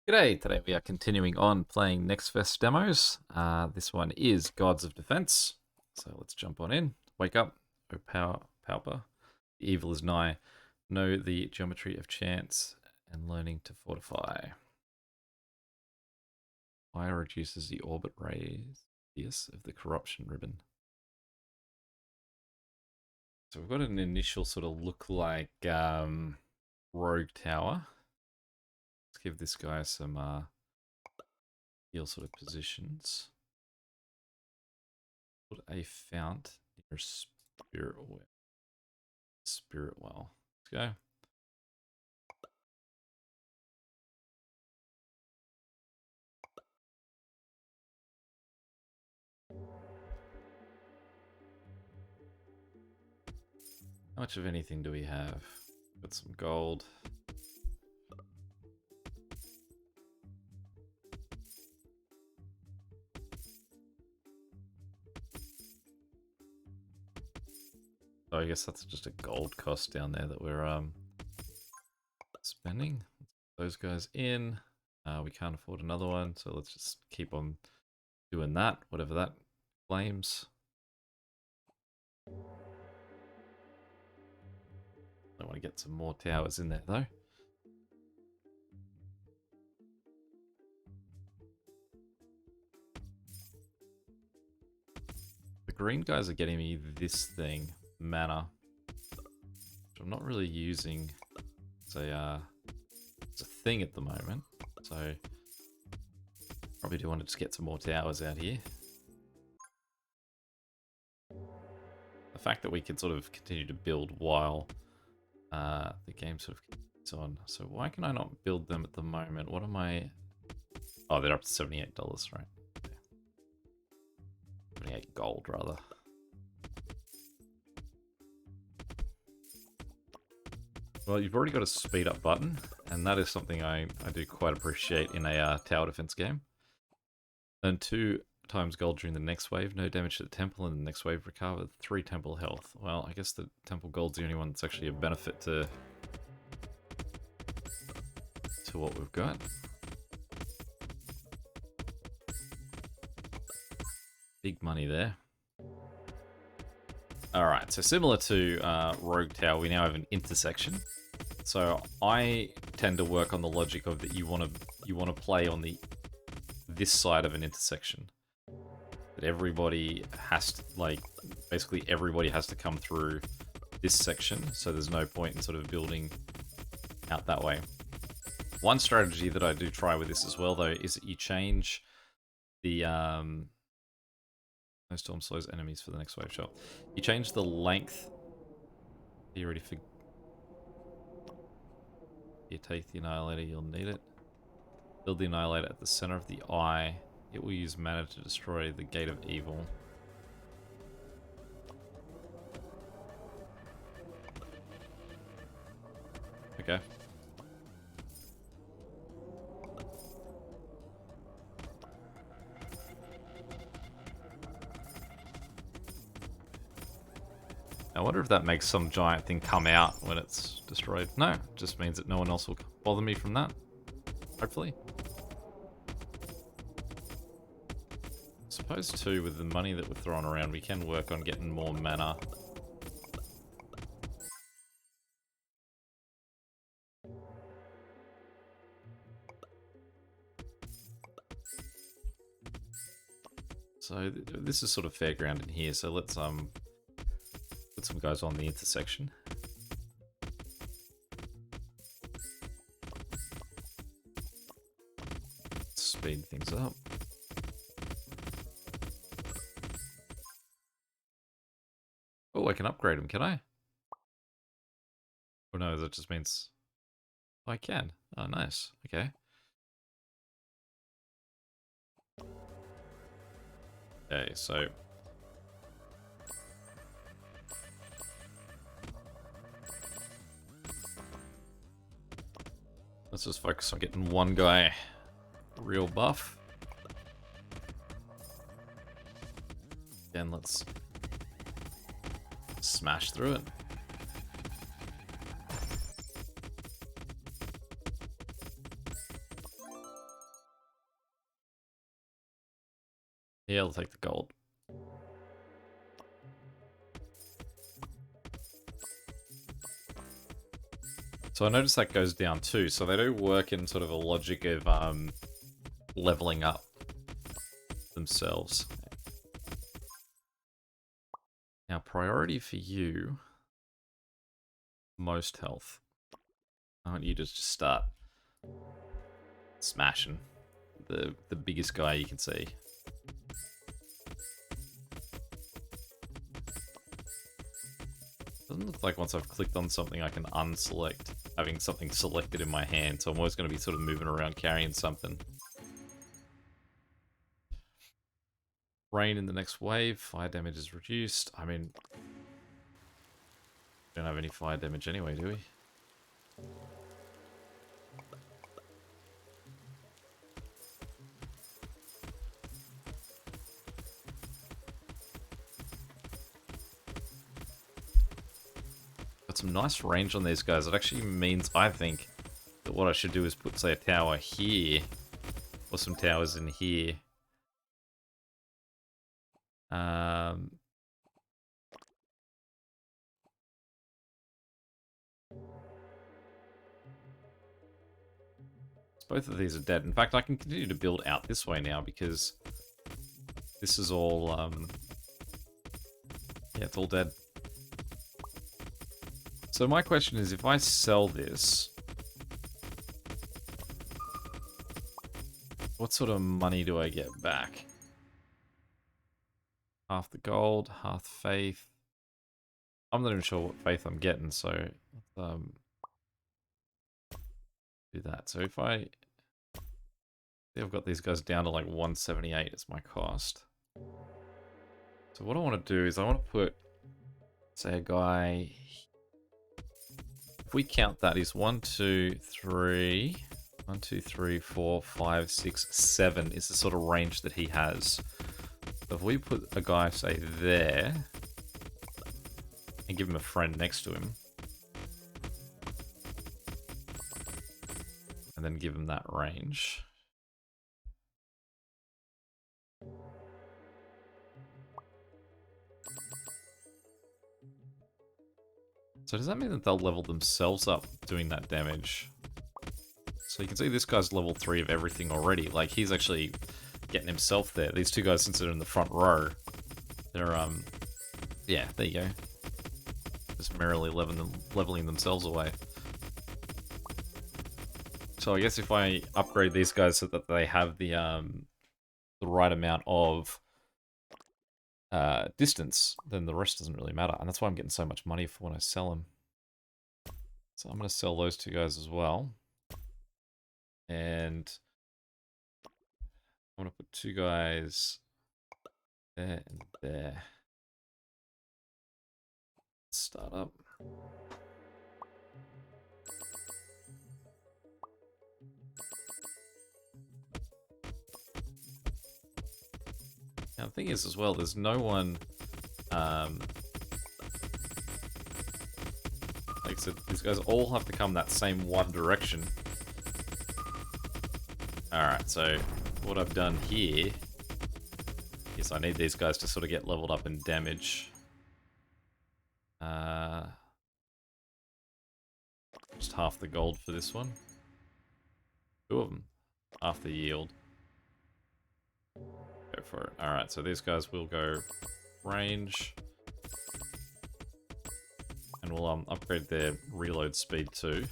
G'day, today we are continuing on playing Next Fest demos. This one is Gods of Defense. So let's jump on in. Wake up, O Pauper. The evil is nigh. Know the geometry of chance and learning to fortify. Fire reduces the orbit radius of the corruption ribbon. So we've got an initial sort of look like rogue tower. Let's give this guy some heal sort of positions. Put a fount near spirit well. Let's go. How much of anything do we have? Got some gold. So I guess that's just a gold cost down there that we're spending. Those guys in. We can't afford another one, so let's just keep on doing that, whatever that claims. I want to get some more towers in there though. The green guys are getting me this thing, mana, which I'm not really using. It's a thing at the moment, so probably do want to just get some more towers out here. The fact that we can sort of continue to build while the game sort of continues on. So why can I not build them at the moment? What am I? Oh, they're up to $78, right? Yeah. 78 gold, rather. Well, you've already got a speed up button, and that is something I do quite appreciate in a tower defense game. Earn 2 times gold during the next wave, no damage to the temple, and the next wave recover 3 temple health. Well, I guess the temple gold's the only one that's actually a benefit to what we've got. Big money there. Alright, so similar to Rogue Tower, we now have an intersection. So I tend to work on the logic of that you want to play on this side of an intersection. That everybody has to, like, basically everybody has to come through this section, so there's no point in sort of building out that way. One strategy that I do try with this as well, though, is that you change the no storm slows enemies for the next wave shot. You change the length. Are you ready for? You take the Annihilator, you'll need it. Build the Annihilator at the center of the eye. It will use mana to destroy the Gate of Evil. Okay. I wonder if that makes some giant thing come out when it's destroyed. No, it just means that no one else will bother me from that. Hopefully. I suppose too, with the money that we're throwing around, we can work on getting more mana. So this is sort of fair ground in here, so let's put some guys on the intersection. Speed things up. Oh, I can upgrade them, can I? Oh no, that just means I can. Oh, nice. Okay. Okay, so let's just focus on getting one guy real buff. Then let's smash through it. Yeah, I'll take the gold. So I noticed that goes down too. So they do work in sort of a logic of leveling up themselves. Now, priority for you, most health. I want you to just start smashing the biggest guy you can see. Doesn't look like once I've clicked on something I can unselect, having something selected in my hand, so I'm always going to be sort of moving around carrying something. Rain in the next wave, fire damage is reduced. I mean, we don't have any fire damage anyway, do we? Got some nice range on these guys. It actually means, I think, that what I should do is put, say, a tower here, or some towers in here. Both of these are dead. In fact, I can continue to build out this way now because this is all, yeah, it's all dead. So my question is, if I sell this, what sort of money do I get back? Half the gold, half faith. I'm not even sure what faith I'm getting, so do that. So if I... I've got these guys down to like 178 as my cost. So what I want to do is I want to put, say, a guy... If we count that, he's 1, 2, 3... 1, 2, 3, 4, 5, 6, 7 is the sort of range that he has. So if we put a guy, say, there, and give him a friend next to him, and then give him that range. So does that mean that they'll level themselves up doing that damage? So you can see this guy's level 3 of everything already. Like, he's actually getting himself there. These two guys, since they're in the front row, they're, yeah, there you go. Just merrily leveling themselves away. So I guess if I upgrade these guys so that they have the right amount of distance, then the rest doesn't really matter. And that's why I'm getting so much money for when I sell them. So I'm going to sell those two guys as well. And I'm going to put two guys there and there. Start up. Now the thing is as well, there's no one, like I said, these guys all have to come that same one direction. Alright, so what I've done here is I need these guys to sort of get leveled up in damage. Just half the gold for this one. Two of them. Half the yield. Go for it. Alright, so these guys will go range. And we'll upgrade their reload speed too.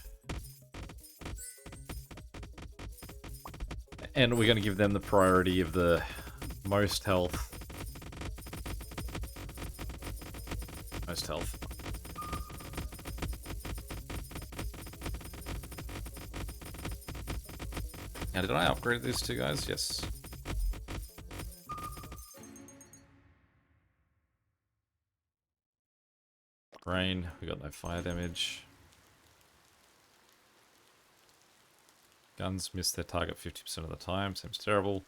And we're going to give them the priority of the most health. Most health. Now, did I upgrade these two guys? Yes. Rain, we got no fire damage. Guns miss their target 50% of the time, seems terrible.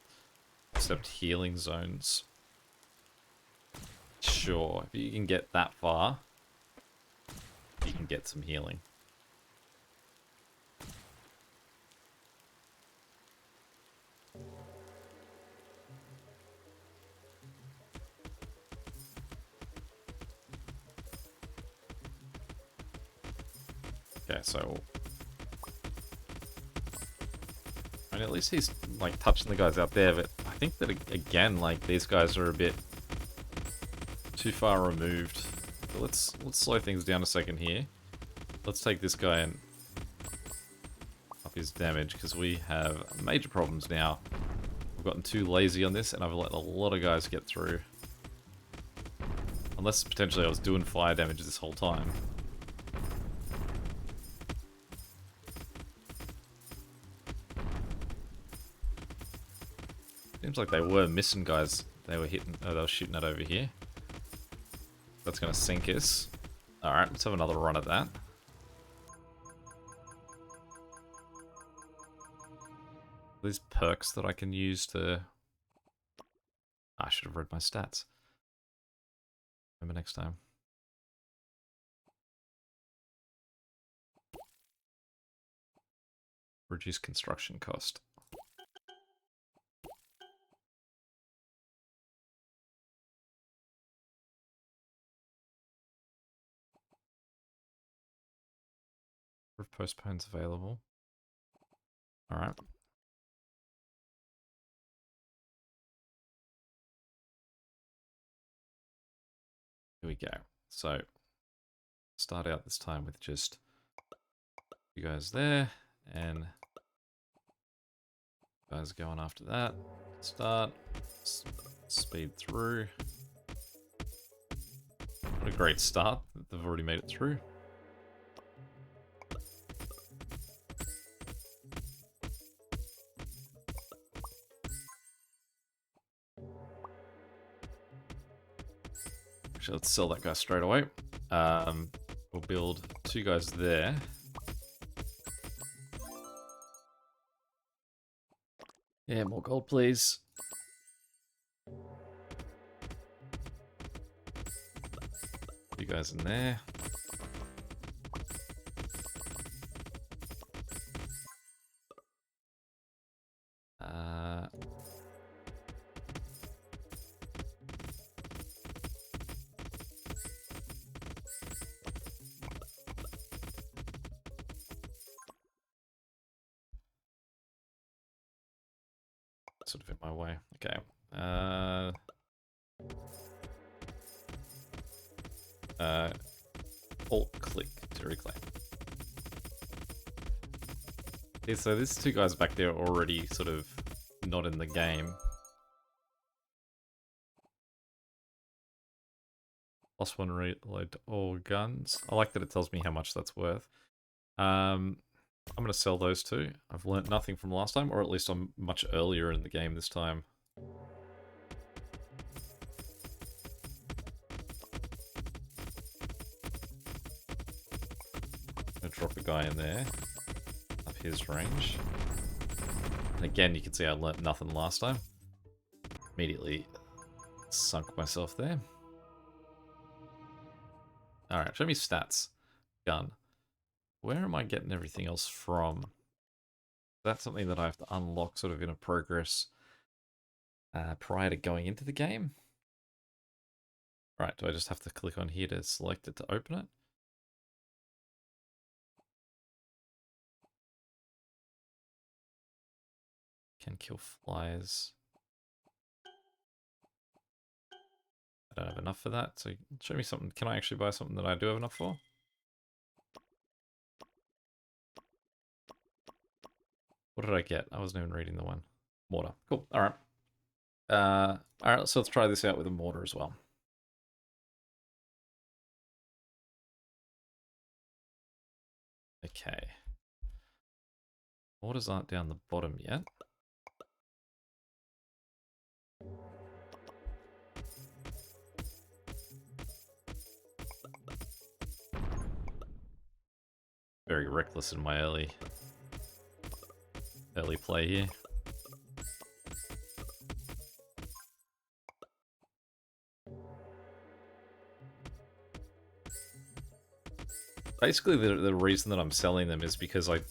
Except healing zones. Sure, if you can get that far, you can get some healing. Okay, so... I mean, at least he's, like, touching the guys out there, but I think that, again, like, these guys are a bit too far removed. So let's slow things down a second here. Let's take this guy and up his damage, because we have major problems now. We've gotten too lazy on this, and I've let a lot of guys get through. Unless, potentially, I was doing fire damage this whole time. Seems like they were missing guys. They were hitting. Oh, they were shooting at over here. That's gonna sink us. Alright, let's have another run at that. These perks that I can use to... I should have read my stats. Remember next time. Reduce construction cost. Postpones available. Alright. Here we go. So, start out this time with just you guys there, and guys going after that. Start. Speed through. What a great start. They've already made it through. Actually, let's sell that guy straight away. We'll build 2 guys there. Yeah, more gold, please. You guys in there. Sort of in my way. Okay. Alt-click to reclaim. Yeah, so these 2 guys back there are already sort of not in the game. +1 reload to all guns. I like that it tells me how much that's worth. I'm going to sell those 2. I've learnt nothing from last time, or at least I'm much earlier in the game this time. I'm going to drop a guy in there, up his range. And again, you can see I learnt nothing last time. Immediately sunk myself there. Alright, show me stats. Gun. Where am I getting everything else from? That's something that I have to unlock sort of in a progress prior to going into the game. Right, do I just have to click on here to select it to open it? Can kill flies. I don't have enough for that, so show me something. Can I actually buy something that I do have enough for? What did I get? I wasn't even reading the one. Mortar. Cool. Alright. Alright, so let's try this out with a mortar as well. Okay. Mortars aren't down the bottom yet. Very reckless in my early play here. Basically, the reason that I'm selling them is because of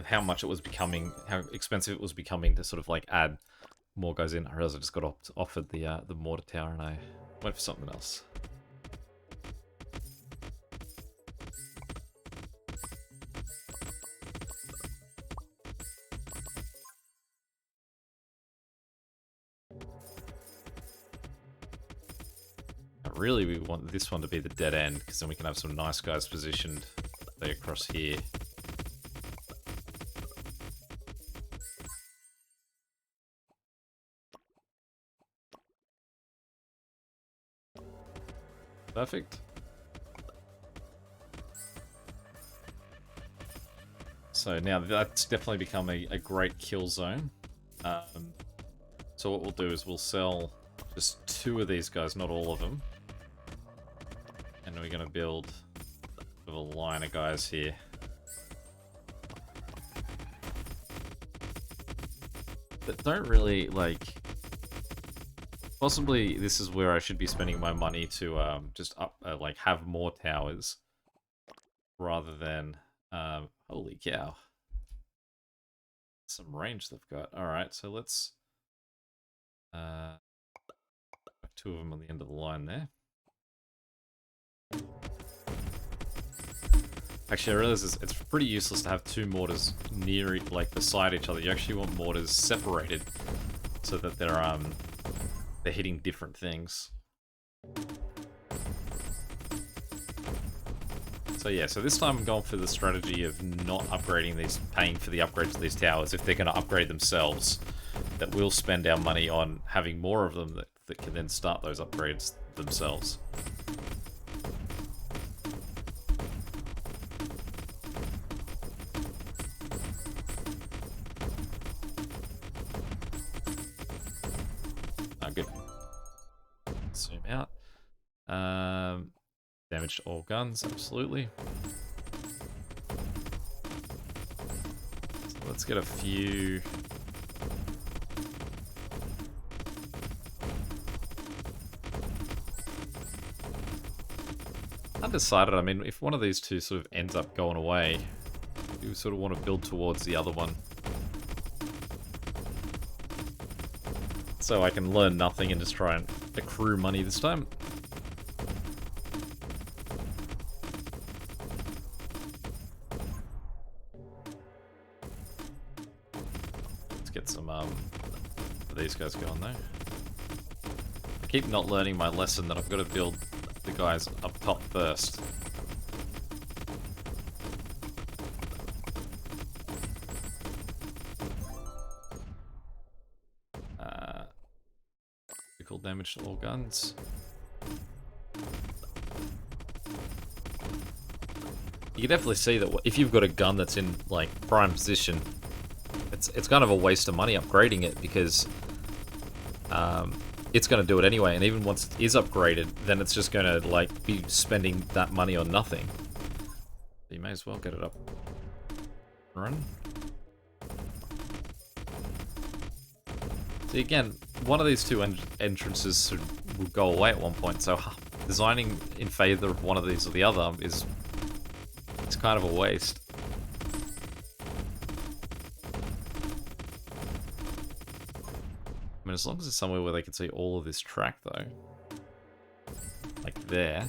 how much it was becoming, how expensive it was becoming to sort of like add more guys in. I realized I just got offered the mortar tower and I went for something else. really we want this one to be the dead end, because then we can have some nice guys positioned, say, across here. Perfect. So now that's definitely become a great kill zone. So what we'll do is we'll sell just 2 of these guys, not all of them. And we're going to build a line of guys here. That don't really, like... Possibly this is where I should be spending my money to just like have more towers. Rather than... holy cow. Some range they've got. Alright, so let's... 2 of them on the end of the line there. Actually, I realize it's pretty useless to have 2 mortars near, like, beside each other. You actually want mortars separated so that they're hitting different things. So yeah, so this time I'm going for the strategy of not upgrading these, paying for the upgrades of these towers if they're going to upgrade themselves. That we'll spend our money on having more of them that can then start those upgrades themselves. Good. Zoom out. Damage to all guns, absolutely. So let's get a few... Undecided. I mean, if one of these 2 sort of ends up going away, you sort of want to build towards the other one. So I can learn nothing and just try and accrue money this time. Let's get some of these guys going though. I keep not learning my lesson that I've got to build the guys up top first. Critical damage to all guns. You can definitely see that if you've got a gun that's in like prime position, it's kind of a waste of money upgrading it because it's going to do it anyway, and even once it is upgraded, then it's just going to like be spending that money on nothing. So you may as well get it up. Run. See, again, one of these 2 entrances will go away at one point, so designing in favor of one of these or the other is kind of a waste. I mean, as long as it's somewhere where they can see all of this track, though. Like there.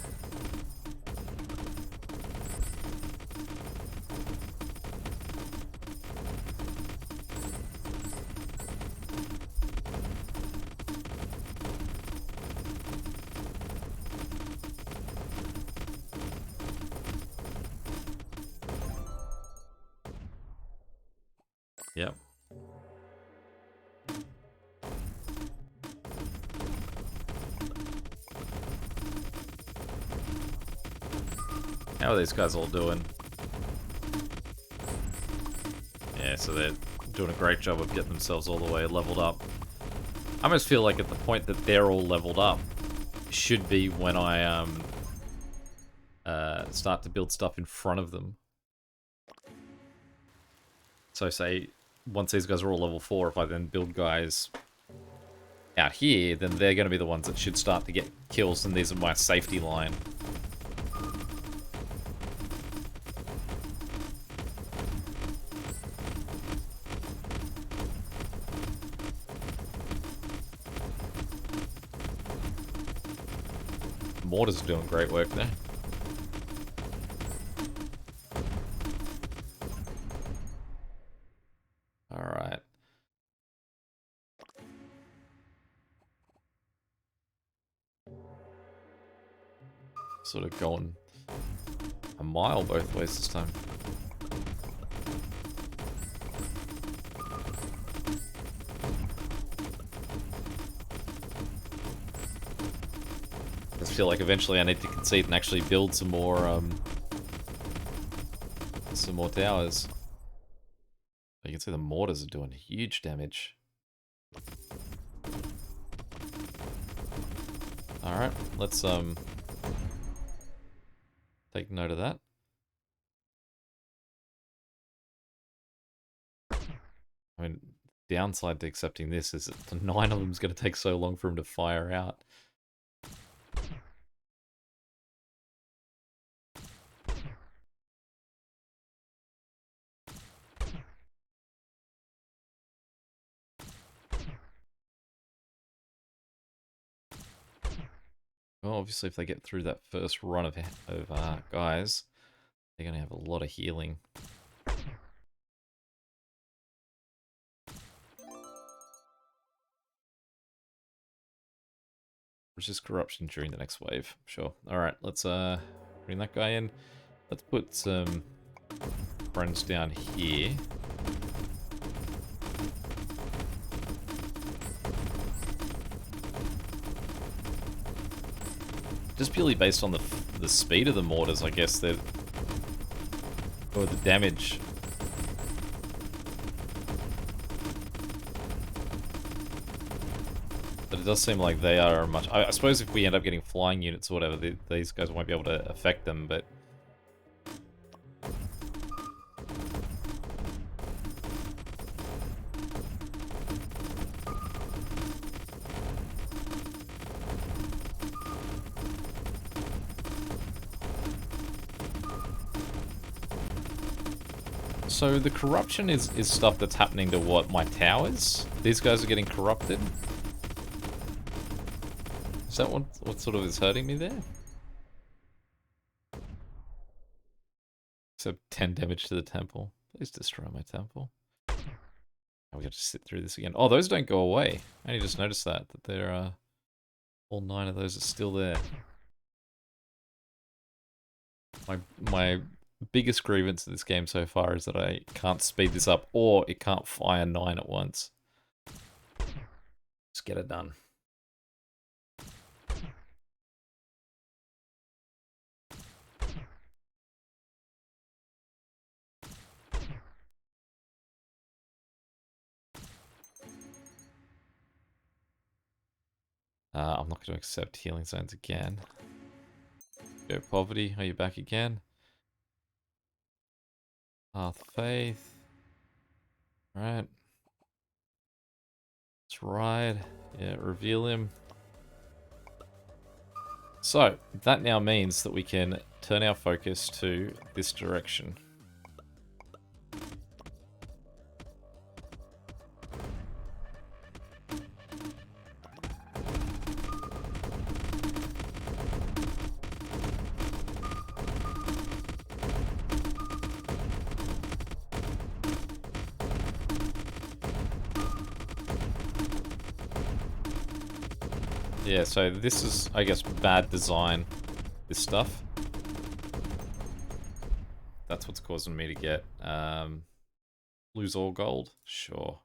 Yep. How are these guys all doing? Yeah, so they're doing a great job of getting themselves all the way leveled up. I almost feel like at the point that they're all leveled up should be when I start to build stuff in front of them. So say, once these guys are all level 4, if I then build guys out here, then they're going to be the ones that should start to get kills, and these are my safety line. Mortars are doing great work there. Alright. sort of going a mile both ways this time. I just feel like eventually I need to concede and actually build some more towers. You can see the mortars are doing huge damage. Alright, let's take note of that. I mean, downside to accepting this is that the 9 of them is going to take so long for them to fire out. Well, obviously if they get through that first run of guys, they're going to have a lot of healing. Resist corruption during the next wave. Sure. Alright, let's bring that guy in. Let's put some friends down here. Just purely based on the speed of the mortars, I guess, or the damage. But it does seem like they are much... I suppose if we end up getting flying units or whatever, these guys won't be able to affect them, but... So the corruption is stuff that's happening to what, my towers? These guys are getting corrupted? Is that what sort of is hurting me there? Except 10 damage to the temple. Please destroy my temple. Oh, we got to sit through this again. Oh, those don't go away. I only just noticed that they're, all 9 of those are still there. My biggest grievance in this game so far is that I can't speed this up, or it can't fire 9 at once. Just get it done. I'm not going to accept healing zones again. Go poverty, are you back again? Path faith. Alright. Let's ride. Yeah, reveal him. So, that now means that we can turn our focus to this direction. Yeah, so this is, I guess, bad design, this stuff. That's what's causing me to get, lose all gold? Sure.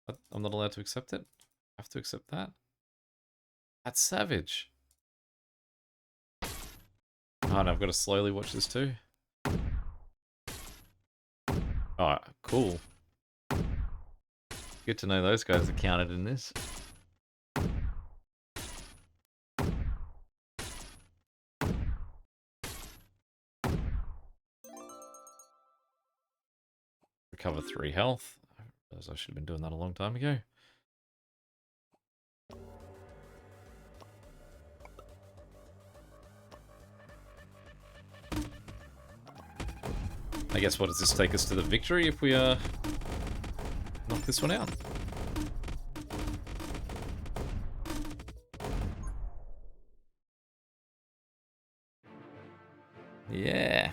But I'm not allowed to accept it? I have to accept that? That's savage. Oh, and I've got to slowly watch this too. Oh, cool. Good to know those guys are counted in this. Recover 3 health. I realize I should have been doing that a long time ago. I guess what does this take us to the victory if we knock this one out? Yeah.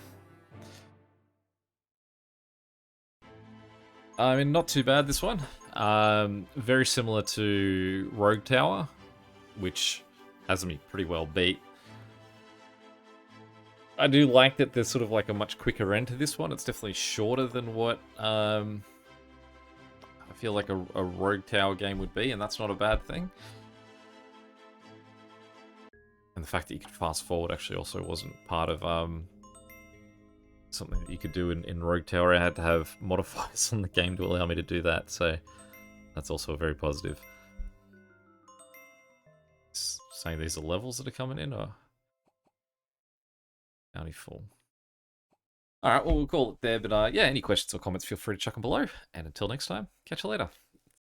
I mean, not too bad, this one. Very similar to Rogue Tower, which has me pretty well beat. I do like that there's sort of like a much quicker end to this one. It's definitely shorter than what I feel like a Rogue Tower game would be, and that's not a bad thing. And the fact that you could fast forward actually also wasn't part of something that you could do in Rogue Tower. I had to have modifiers on the game to allow me to do that, so that's also very positive. Saying these are levels that are coming in, or bounty full. All right, well, we'll call it there. But yeah, any questions or comments, feel free to chuck them below. And until next time, catch you later.